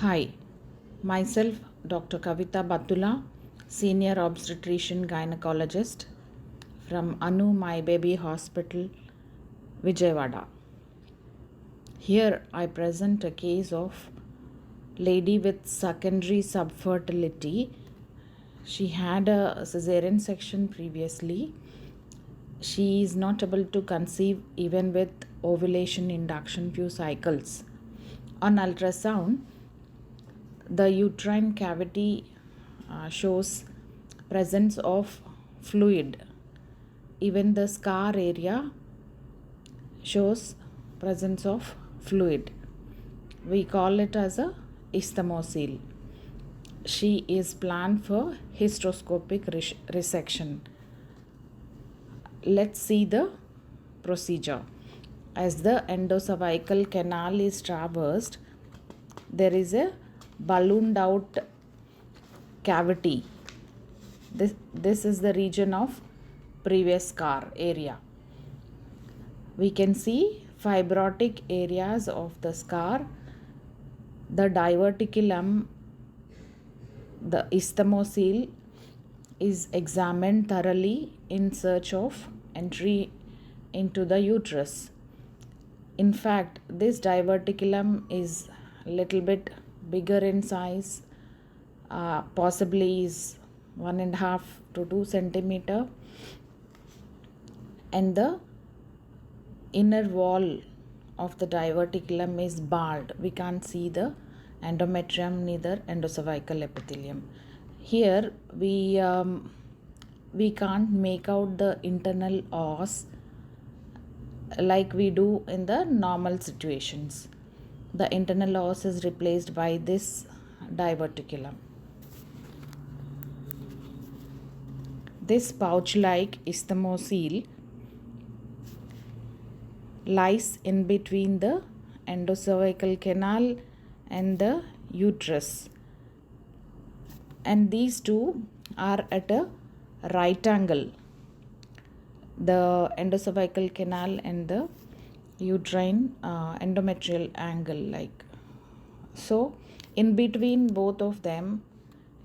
Hi, myself Dr. Kavitha Battula, Senior Obstetrician Gynecologist from Mybaby Hospital, Vijayawada. Here I present a case of lady with secondary subfertility. She had a cesarean section previously. She is not able to conceive even with ovulation induction few cycles. On ultrasound, the uterine cavity shows presence of fluid. Even the scar area shows presence of fluid. We call it as a isthmocele. She is planned for hysteroscopic resection. Let's see the procedure. As the endocervical canal is traversed, there is a ballooned out cavity. This is the region of previous scar area. We can see fibrotic areas of the scar. The diverticulum, the isthmocele, is examined thoroughly in search of entry into the uterus. In fact, this diverticulum is little bit bigger in size, possibly is 1.5 to 2 centimeter, and the inner wall of the diverticulum is barred. We can't see the endometrium neither endocervical epithelium. Here we can't make out the internal os like we do in the normal situations. The internal os is replaced by this diverticulum. This pouch-like isthmocele lies in between the endocervical canal and the uterus, and these two are at a right angle. The endocervical canal and the uterine endometrial angle, like so. In between both of them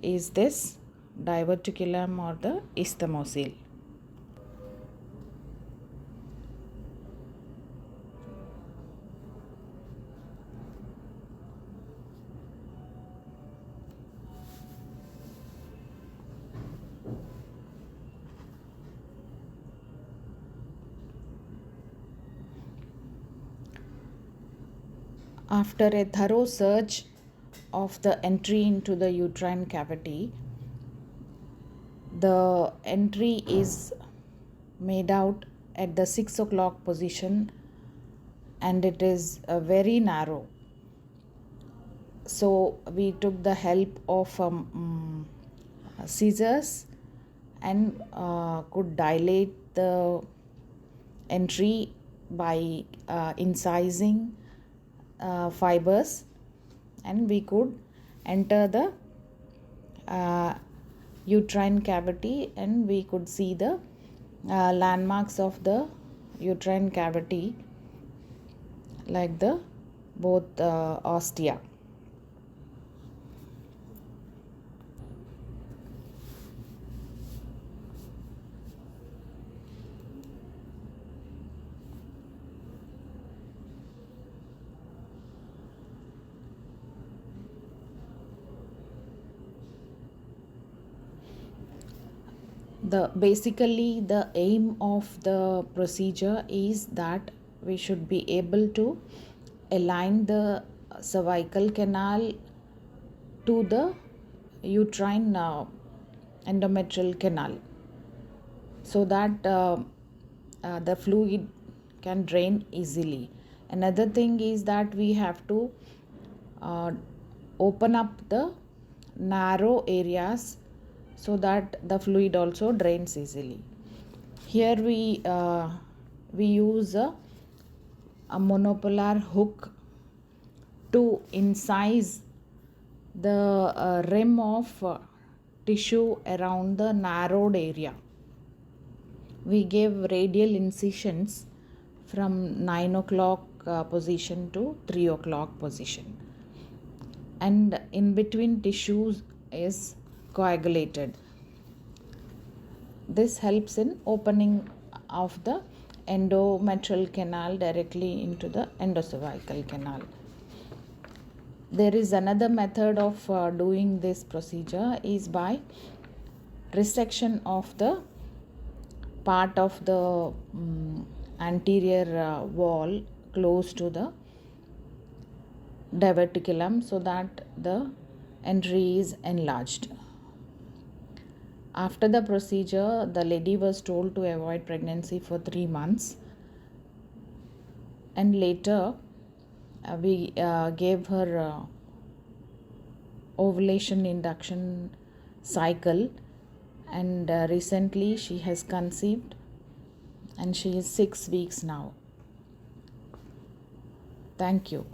is this diverticulum or the isthmocele. After a thorough search of the entry into the uterine cavity, the entry is made out at the 6 o'clock position, and it is very narrow. So we took the help of scissors and could dilate the entry by incising fibers, and we could enter the uterine cavity, and we could see the landmarks of the uterine cavity, like the both ostia. Basically the aim of the procedure is that we should be able to align the cervical canal to the uterine endometrial canal, so that the fluid can drain easily. Another thing is that we have to open up the narrow areas so that the fluid also drains easily. Here we use a monopolar hook to incise the rim of tissue around the narrowed area. We gave radial incisions from 9 o'clock position to 3 o'clock position. and in between tissues is coagulated. This helps in opening of the endometrial canal directly into the endocervical canal. There is another method of doing this procedure is by resection of the part of the anterior wall close to the diverticulum so that the entry is enlarged. After the procedure, the lady was told to avoid pregnancy for 3 months, and later we gave her ovulation induction cycle, and recently she has conceived and she is 6 weeks now. Thank you.